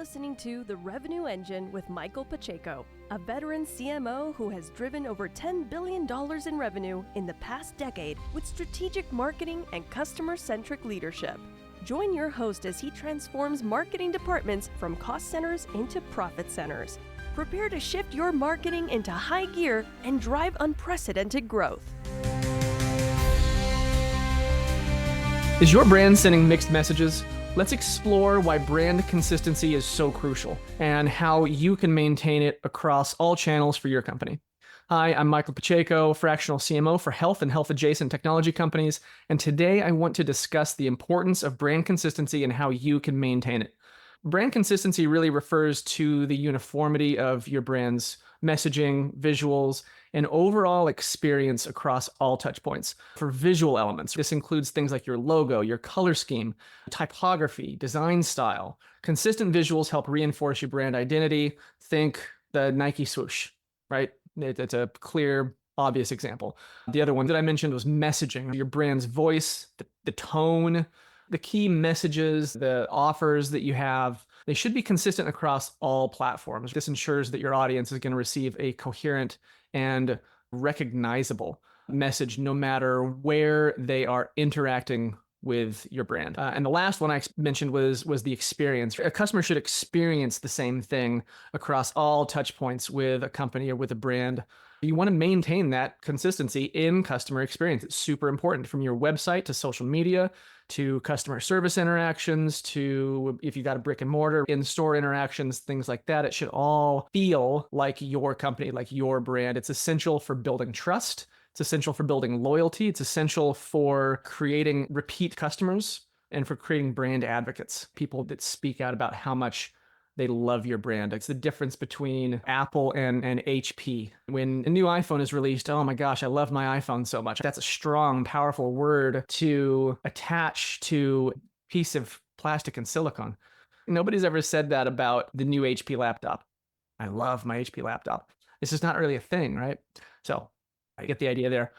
listening to The Revenue Engine with Michael Pacheco, a veteran CMO who has driven over $10 billion in revenue in the past decade with strategic marketing and customer-centric leadership. Join your host as he transforms marketing departments from cost centers into profit centers. Prepare to shift your marketing into high gear and drive unprecedented growth. Is your brand sending mixed messages? Let's explore why brand consistency is so crucial and how you can maintain it across all channels for your company. Hi, I'm Michael Pacheco, fractional CMO for health and health-adjacent technology companies, and today I want to discuss the importance of brand consistency and how you can maintain it. Brand consistency really refers to the uniformity of your brand's messaging, visuals, and overall experience across all touch points. For visual elements, this includes things like your logo, your color scheme, typography, design style. Consistent visuals help reinforce your brand identity. Think the Nike swoosh, right? It's a clear, obvious example. The other one that I mentioned was messaging. Your brand's voice, the tone, the key messages, the offers that you have, they should be consistent across all platforms. This ensures that your audience is going to receive a coherent and recognizable message no matter where they are interacting with your brand. And the last one I mentioned was the experience. A customer should experience the same thing across all touch points with a company or with a brand. You want to maintain that consistency in customer experience. It's super important, from your website to social media to customer service interactions to if you got a brick and mortar in-store interactions, things like that. It should all feel like your company, like your brand. It's essential for building trust. It's essential for building loyalty. It's essential for creating repeat customers and for creating brand advocates, people that speak out about how much they love your brand. It's the difference between Apple and HP. When a new iPhone is released, oh my gosh, I love my iPhone so much. That's a strong, powerful word to attach to a piece of plastic and silicone. Nobody's ever said that about the new HP laptop. I love my HP laptop. This is not really a thing, right? So I get the idea there.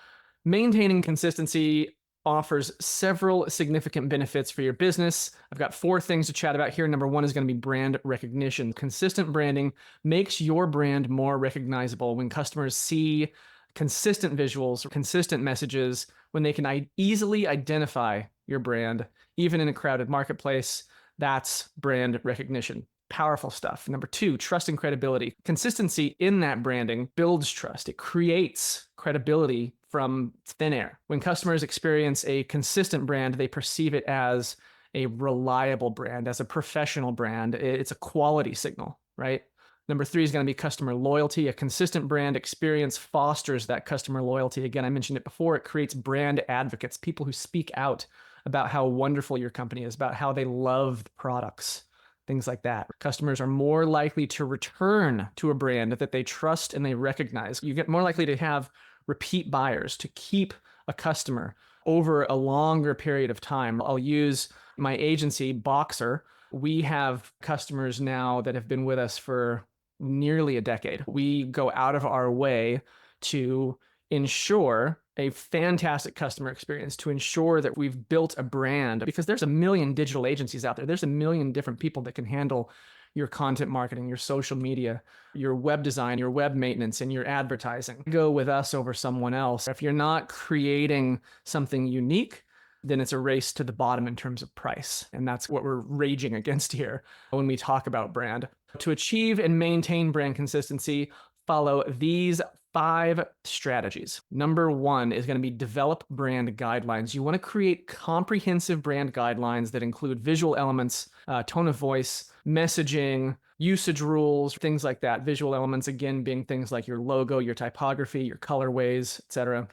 Maintaining consistency offers several significant benefits for your business. I've got 4 things to chat about here. Number 1 is going to be brand recognition. Consistent branding makes your brand more recognizable. When customers see consistent visuals, consistent messages, when they can easily identify your brand, even in a crowded marketplace, that's brand recognition. Powerful stuff. Number 2, trust and credibility. Consistency in that branding builds trust. It creates credibility from thin air. When customers experience a consistent brand, they perceive it as a reliable brand, as a professional brand. It's a quality signal, right? Number 3 is going to be customer loyalty. A consistent brand experience fosters that customer loyalty. Again, I mentioned it before. It creates brand advocates, people who speak out about how wonderful your company is, about how they love the products. Things like that. Customers are more likely to return to a brand that they trust and they recognize. You get more likely to have repeat buyers, to keep a customer over a longer period of time. I'll use my agency, Boxer. We have customers now that have been with us for nearly a decade. We go out of our way to ensure a fantastic customer experience, to ensure that we've built a brand, because there's a million digital agencies out there. There's a million different people that can handle your content marketing, your social media, your web design, your web maintenance, and your advertising. Go with us over someone else. If you're not creating something unique, then it's a race to the bottom in terms of price. And that's what we're raging against here when we talk about brand. To achieve and maintain brand consistency, follow these 5 strategies. Number 1 is going to be develop brand guidelines. You want to create comprehensive brand guidelines that include visual elements, tone of voice, messaging, usage rules, things like that. Visual elements, again, being things like your logo, your typography, your colorways, etc.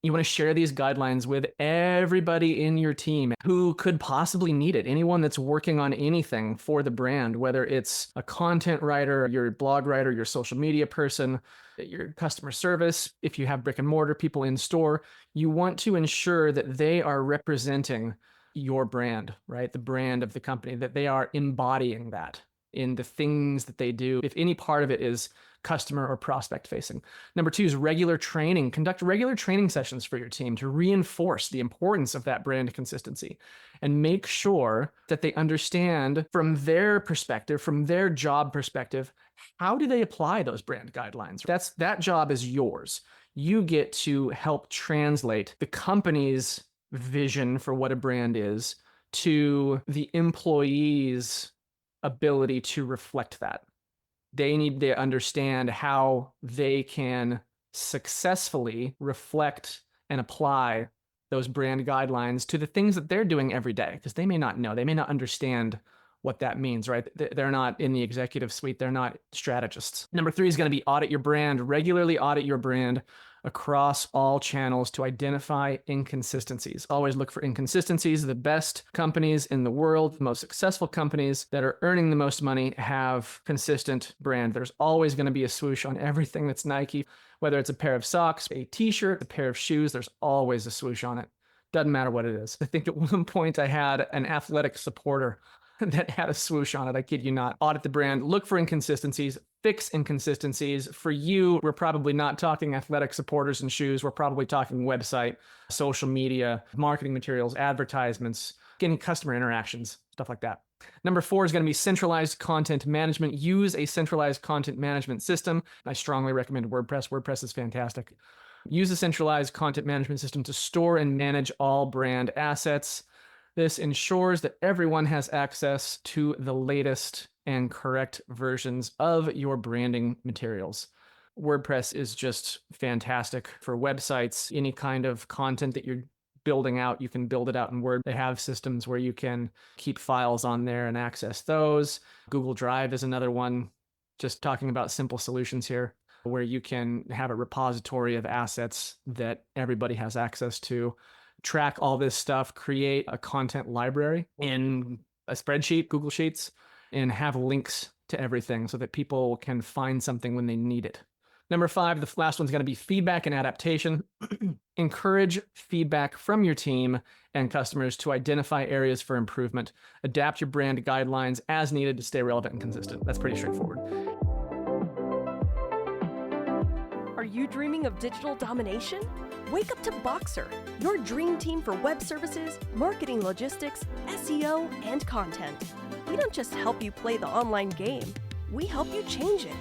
You want to share these guidelines with everybody in your team who could possibly need it. Anyone that's working on anything for the brand, whether it's a content writer, your blog writer, your social media person, your customer service, if you have brick and mortar people in store, you want to ensure that they are representing your brand, right? The brand of the company, that they are embodying that. in the things that they do, if any part of it is customer or prospect facing. Number 2 is regular training. Conduct regular training sessions for your team to reinforce the importance of that brand consistency and make sure that they understand from their perspective, from their job perspective, how do they apply those brand guidelines? That job is yours. You get to help translate the company's vision for what a brand is to the employees' ability to reflect that. They need to understand how they can successfully reflect and apply those brand guidelines to the things that they're doing every day, because they may not know, they may not understand what that means, right? They're not in the executive suite. They're not strategists. Number 3 is going to be audit your brand. Regularly audit your brand across all channels to identify inconsistencies. Always look for inconsistencies. The best companies in the world, the most successful companies that are earning the most money have consistent brand. There's always going to be a swoosh on everything that's Nike, whether it's a pair of socks, a t-shirt, a pair of shoes, there's always a swoosh on it. Doesn't matter what it is. I think at one point I had an athletic supporter that had a swoosh on it. I kid you not. Audit the brand, look for inconsistencies, fix inconsistencies. For you, we're probably not talking athletic supporters and shoes. We're probably talking website, social media, marketing materials, advertisements, getting customer interactions, stuff like that. Number 4 is going to be centralized content management. Use a centralized content management system. I strongly recommend WordPress. WordPress is fantastic. Use a centralized content management system to store and manage all brand assets. This ensures that everyone has access to the latest and correct versions of your branding materials. WordPress is just fantastic for websites. Any kind of content that you're building out, you can build it out in Word. They have systems where you can keep files on there and access those. Google Drive is another one. Just talking about simple solutions here, where you can have a repository of assets that everybody has access to. Track all this stuff, create a content library in a spreadsheet, Google Sheets, and have links to everything so that people can find something when they need it. Number 5, the last one's going to be feedback and adaptation. Encourage feedback from your team and customers to identify areas for improvement. Adapt your brand guidelines as needed to stay relevant and consistent. That's pretty straightforward. Are you dreaming of digital domination? Wake up to Boxer, your dream team for web services, marketing logistics, SEO, and content. We don't just help you play the online game, we help you change it.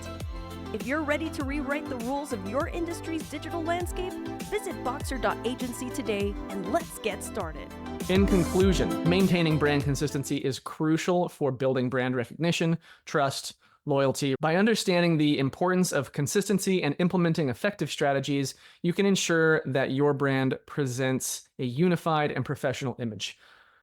If you're ready to rewrite the rules of your industry's digital landscape, visit boxer.agency today and let's get started. In conclusion, maintaining brand consistency is crucial for building brand recognition, trust, loyalty. By understanding the importance of consistency and implementing effective strategies, you can ensure that your brand presents a unified and professional image.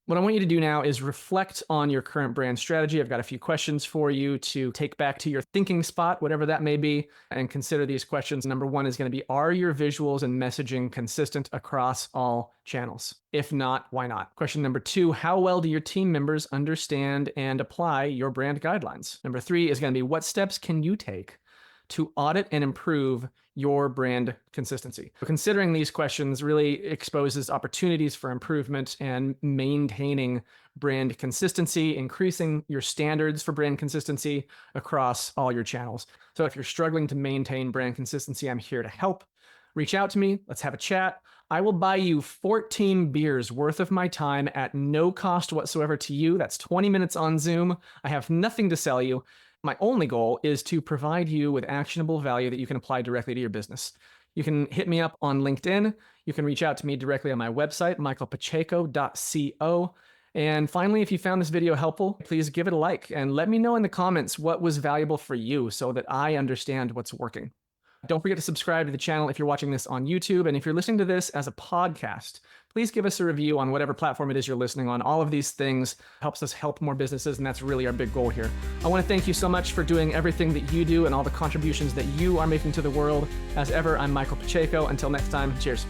What I want you to do now is reflect on your current brand strategy. I've got a few questions for you to take back to your thinking spot, whatever that may be, and consider these questions. Number 1 is going to be, are your visuals and messaging consistent across all channels? If not, why not? Question number 2, how well do your team members understand and apply your brand guidelines? Number 3 is going to be, what steps can you take to audit and improve your brand consistency? Considering these questions really exposes opportunities for improvement and maintaining brand consistency, increasing your standards for brand consistency across all your channels. So if you're struggling to maintain brand consistency, I'm here to help. Reach out to me. Let's have a chat. I will buy you 14 beers worth of my time at no cost whatsoever to you. That's 20 minutes on Zoom. I have nothing to sell you. My only goal is to provide you with actionable value that you can apply directly to your business. You can hit me up on LinkedIn. You can reach out to me directly on my website, michaelpacheco.co. And finally, if you found this video helpful, please give it a like and let me know in the comments what was valuable for you so that I understand what's working. Don't forget to subscribe to the channel if you're watching this on YouTube. And if you're listening to this as a podcast, please give us a review on whatever platform it is you're listening on. All of these things helps us help more businesses, and that's really our big goal here. I want to thank you so much for doing everything that you do and all the contributions that you are making to the world. As ever, I'm Michael Pacheco. Until next time, cheers.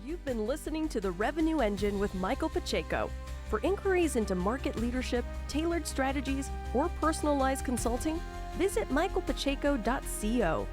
You've been listening to The Revenue Engine with Michael Pacheco. For inquiries into market leadership, tailored strategies, or personalized consulting, visit michaelpacheco.co.